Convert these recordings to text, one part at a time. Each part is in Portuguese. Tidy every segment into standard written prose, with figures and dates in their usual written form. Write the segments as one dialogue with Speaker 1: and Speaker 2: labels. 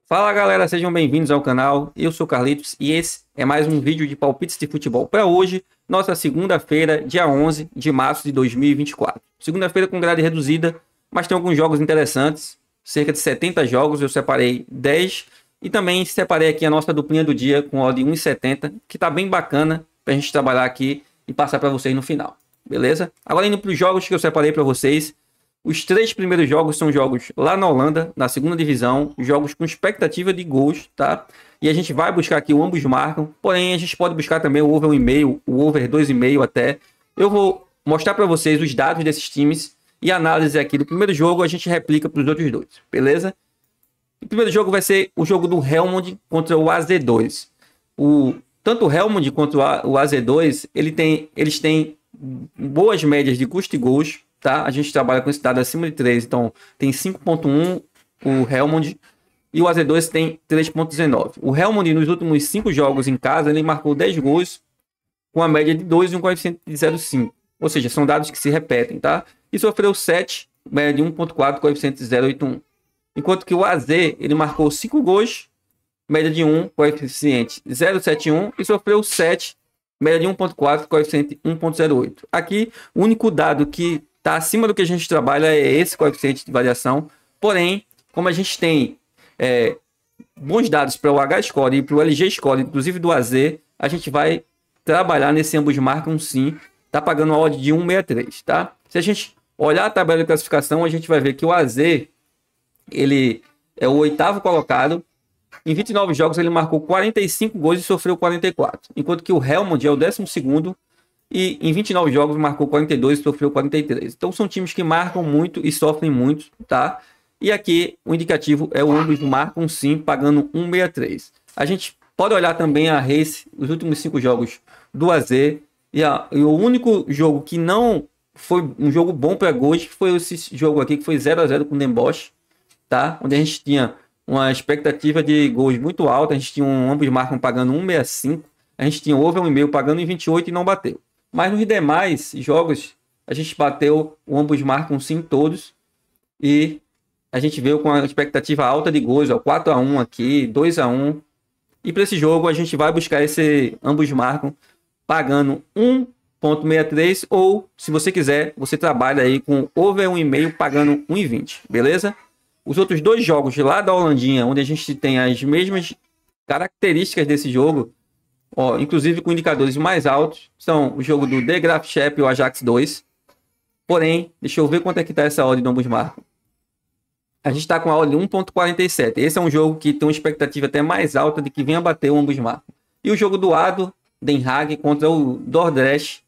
Speaker 1: Fala galera, sejam bem-vindos ao canal. Eu sou o Carlitos e esse é mais um vídeo de palpites de futebol para hoje, nossa segunda-feira, dia 11 de março de 2024. Segunda-feira com grade reduzida, mas tem alguns jogos interessantes, cerca de 70 jogos, eu separei 10 e também separei aqui a nossa duplinha do dia com odd 1,70, que tá bem bacana para a gente trabalhar aqui e passar para vocês no final, beleza? Agora indo para os jogos que eu separei para vocês. Os três primeiros jogos são jogos lá na Holanda, na segunda divisão, jogos com expectativa de gols, tá? E a gente vai buscar aqui o ambos marcam, porém a gente pode buscar também o over 1,5, o over 2,5 até. Eu vou mostrar para vocês os dados desses times e a análise aqui do primeiro jogo a gente replica para os outros dois, beleza? O primeiro jogo vai ser o jogo do Helmond contra o AZ2. Tanto o Helmond quanto o AZ2, eles têm boas médias de custo e gols. Tá? A gente trabalha com esse dado acima de 3, então tem 5.1 o Helmond e o AZ2 tem 3.19. O Helmond nos últimos 5 jogos em casa, ele marcou 10 gols com a média de 2 e um coeficiente de 0,5. Ou seja, são dados que se repetem, tá? E sofreu 7, média de 1.4, coeficiente de 0,81. Enquanto que o AZ, ele marcou 5 gols, média de 1, coeficiente 0,71 e sofreu 7, média de 1.4, coeficiente 1.08. Aqui, o único dado que tá acima do que a gente trabalha é esse coeficiente de variação. Porém, como a gente tem bons dados para o H-Score e para o LG-Score, inclusive do AZ, a gente vai trabalhar nesse ambos marcam sim. Tá pagando a odd de 1,63, tá? Se a gente olhar a tabela de classificação, a gente vai ver que o AZ, ele é o 8º colocado. Em 29 jogos ele marcou 45 gols e sofreu 44. Enquanto que o Helmond é o 12º. E em 29 jogos marcou 42 e sofreu 43. Então são times que marcam muito e sofrem muito, tá? E aqui o indicativo é o ambos marcam sim, pagando 1,63. A gente pode olhar também a Race, os últimos 5 jogos do AZ. E o único jogo que não foi um jogo bom para gols foi esse jogo aqui, que foi 0-0 com o Den Bosch, tá? Onde a gente tinha uma expectativa de gols muito alta. A gente tinha ambos marcam pagando 1,65. A gente tinha o over 1,5 pagando em 28 e não bateu. Mas nos demais jogos, a gente bateu o ambos marcam sim todos. E a gente veio com a expectativa alta de gols, ó, 4-1 aqui, 2-1. E para esse jogo a gente vai buscar esse ambos marcam pagando 1,63 ou, se você quiser, você trabalha aí com over 1,5 pagando 1,20, beleza? Os outros dois jogos lá da Holandinha, onde a gente tem as mesmas características desse jogo, ó, inclusive com indicadores mais altos, são o jogo do De Graafschap e o Ajax 2. Porém, deixa eu ver quanto é que está essa odd do ambos marcam. A gente está com a odd 1.47. Esse é um jogo que tem uma expectativa até mais alta de que venha bater o ambos marcam. E o jogo do ADO Den Haag contra o Dordrecht,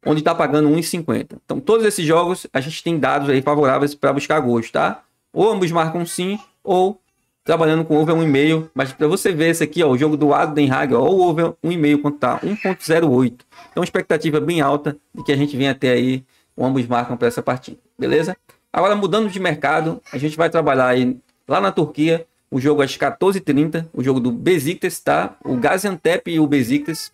Speaker 1: onde está pagando 1,50. Então, todos esses jogos a gente tem dados aí favoráveis para buscar gols, tá? Ou ambos marcam sim, ou trabalhando com over 1,5, mas para você ver esse aqui, ó, o jogo do ADO Den Haag, ó, o over 1,5 quanto tá 1.08. Então expectativa bem alta de que a gente venha até aí o ambos marcam para essa partida, beleza? Agora mudando de mercado, a gente vai trabalhar aí lá na Turquia, o jogo às 14h30, o jogo do Besiktas, tá? O Gaziantep e o Besiktas,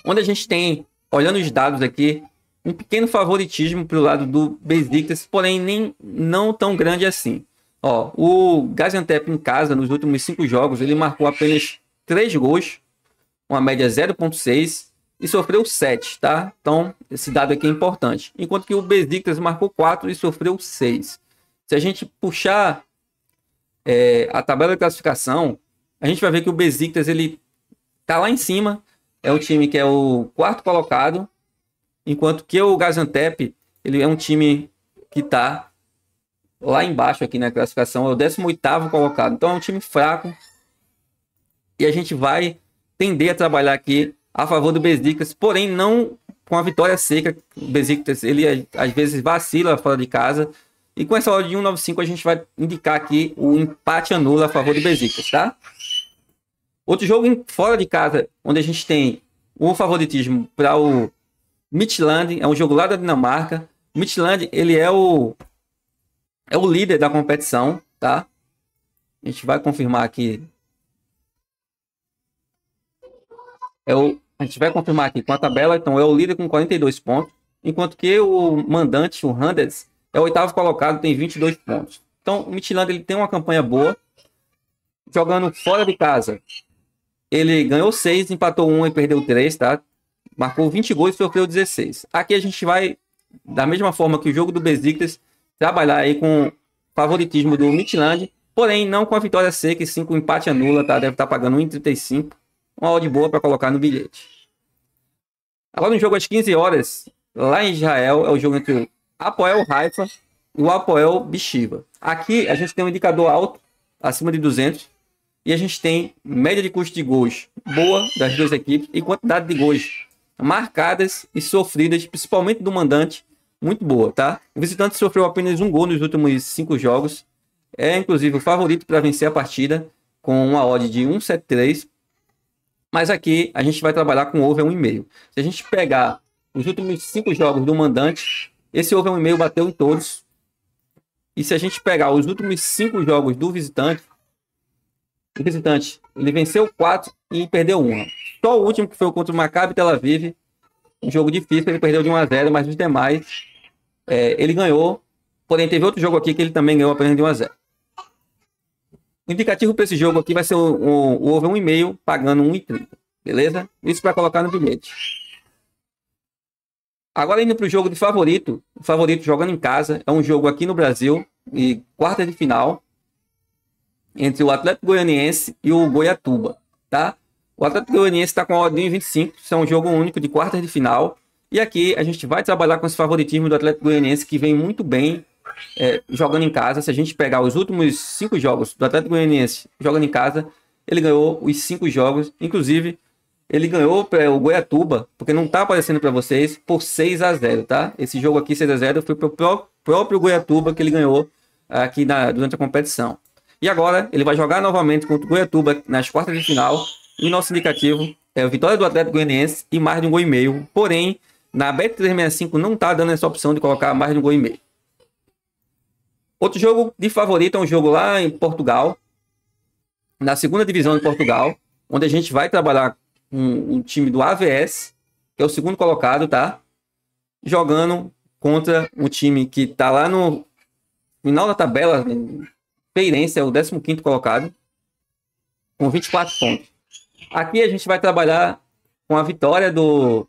Speaker 1: onde a gente tem, olhando os dados aqui, um pequeno favoritismo para o lado do Besiktas, porém não tão grande assim. Ó, o Gaziantep em casa, nos últimos 5 jogos, ele marcou apenas 3 gols, uma média 0,6 e sofreu 7, tá? Então, esse dado aqui é importante. Enquanto que o Besiktas marcou 4 e sofreu 6. Se a gente puxar a tabela de classificação, a gente vai ver que o Besiktas, ele tá lá em cima, é o time que é o 4º colocado, enquanto que o Gaziantep, ele é um time que tá lá embaixo aqui na classificação, é o 18º colocado. Então é um time fraco. E a gente vai tender a trabalhar aqui a favor do Besiktas, porém não com a vitória seca. O Besiktas, ele às vezes vacila fora de casa. E com essa odd de 1,95 a gente vai indicar aqui o empate anula a favor do Besiktas, tá? Outro jogo fora de casa, onde a gente tem o favoritismo para o Midtjylland, é um jogo lá da Dinamarca. O Midtjylland, ele é o líder da competição, tá? A gente vai confirmar aqui. A gente vai confirmar aqui com a tabela. Então é o líder com 42 pontos. Enquanto que o mandante, o Randers, é o 8º colocado, tem 22 pontos. Então o Midtjylland, ele tem uma campanha boa. Jogando fora de casa, ele ganhou 6, empatou 1 e perdeu 3, tá? Marcou 20 gols e sofreu 16. Aqui a gente vai, da mesma forma que o jogo do Besiktas, trabalhar aí com favoritismo do Midtjylland, porém não com a vitória seca e sim com empate anula, tá? Deve estar pagando 1,35. Uma odd boa para colocar no bilhete. Agora no jogo às 15 horas, lá em Israel, é o jogo entre o Hapoel Haifa e o Hapoel Beersheva. Aqui a gente tem um indicador alto, acima de 200, e a gente tem média de custo de gols boa das duas equipes e quantidade de gols marcadas e sofridas, principalmente do mandante, muito boa, tá? O visitante sofreu apenas um gol nos últimos 5 jogos, é inclusive o favorito para vencer a partida, com uma odd de 1,73. Mas aqui a gente vai trabalhar com over 1,5. Se a gente pegar os últimos 5 jogos do mandante, esse over 1,5 bateu em todos. E se a gente pegar os últimos 5 jogos do visitante, o visitante ele venceu 4 e perdeu 1. Só o último, que foi contra o Maccabi Tel Aviv, um jogo difícil, ele perdeu de 1-0, mas os demais ele ganhou. Porém, teve outro jogo aqui que ele também ganhou apenas de 1-0. O indicativo para esse jogo aqui vai ser o over 1,5 pagando 1,30. Beleza? Isso para colocar no bilhete. Agora indo para o jogo de favorito. O favorito jogando em casa. É um jogo aqui no Brasil. E quarta de final. Entre o Atlético Goianiense e o Goiatuba. Tá? O Atlético Goianiense está com a odd de 1,25. Isso é um jogo único de quarta de final. E aqui a gente vai trabalhar com esse favoritismo do Atlético Goianiense, que vem muito bem jogando em casa. Se a gente pegar os últimos 5 jogos do Atlético Goianiense jogando em casa, ele ganhou os 5 jogos. Inclusive, ele ganhou para o Goiatuba, porque não está aparecendo para vocês, por 6-0, tá? Esse jogo aqui, 6-0, foi para o próprio Goiatuba que ele ganhou aqui durante a competição. E agora, ele vai jogar novamente contra o Goiatuba nas quartas de final. E nosso indicativo é a vitória do Atlético Goianiense e mais de 1,5 gol. Porém, na Bet365 não está dando essa opção de colocar mais de 1,5 gol. Outro jogo de favorito é um jogo lá em Portugal, na segunda divisão de Portugal, onde a gente vai trabalhar com um time do AVS, que é o segundo colocado, tá? Jogando contra um time que tá lá no final da tabela, Feirense, é o 15º colocado, com 24 pontos. Aqui a gente vai trabalhar com a vitória do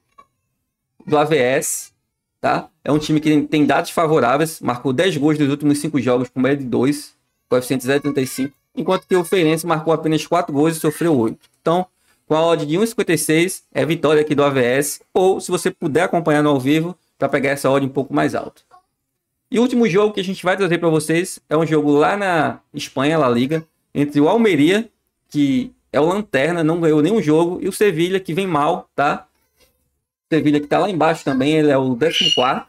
Speaker 1: AVS, tá? É um time que tem dados favoráveis, marcou 10 gols nos últimos 5 jogos com média de 2, coeficiente 0,35, enquanto que o Feirense marcou apenas 4 gols e sofreu 8. Então, com a odd de 1,56, é vitória aqui do AVS, ou se você puder acompanhar no ao vivo, para pegar essa odd um pouco mais alta. E o último jogo que a gente vai trazer para vocês é um jogo lá na Espanha, La Liga, entre o Almeria, que é o lanterna, não ganhou nenhum jogo, e o Sevilla, que vem mal, tá? Sevilha, que está lá embaixo também, ele é o 14º.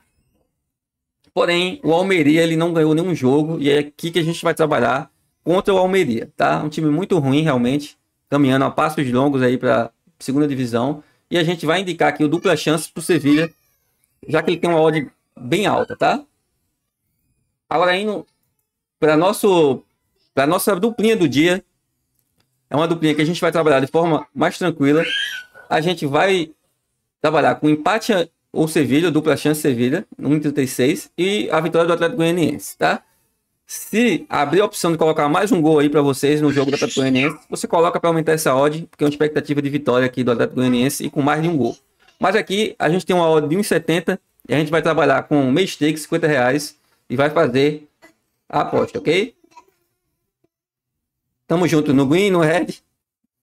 Speaker 1: Porém, o Almeria ele não ganhou nenhum jogo e é aqui que a gente vai trabalhar contra o Almeria, tá? Um time muito ruim realmente, caminhando a passos longos aí para segunda divisão. E a gente vai indicar aqui o dupla chance para o Sevilha, já que ele tem uma odd bem alta, tá? Agora indo para nossa duplinha do dia, é uma duplinha que a gente vai trabalhar de forma mais tranquila. A gente vai trabalhar com empate ou Sevilha, dupla chance Sevilha, 1,36, e a vitória do Atlético Goianiense, tá? Se abrir a opção de colocar mais um gol aí para vocês no jogo do Atlético Goianiense, você coloca para aumentar essa odd, porque é uma expectativa de vitória aqui do Atlético Goianiense e com mais de um gol. Mas aqui a gente tem uma odd de 1,70 e a gente vai trabalhar com meio stake, R$50, e vai fazer a aposta, ok? Tamo junto no green, no red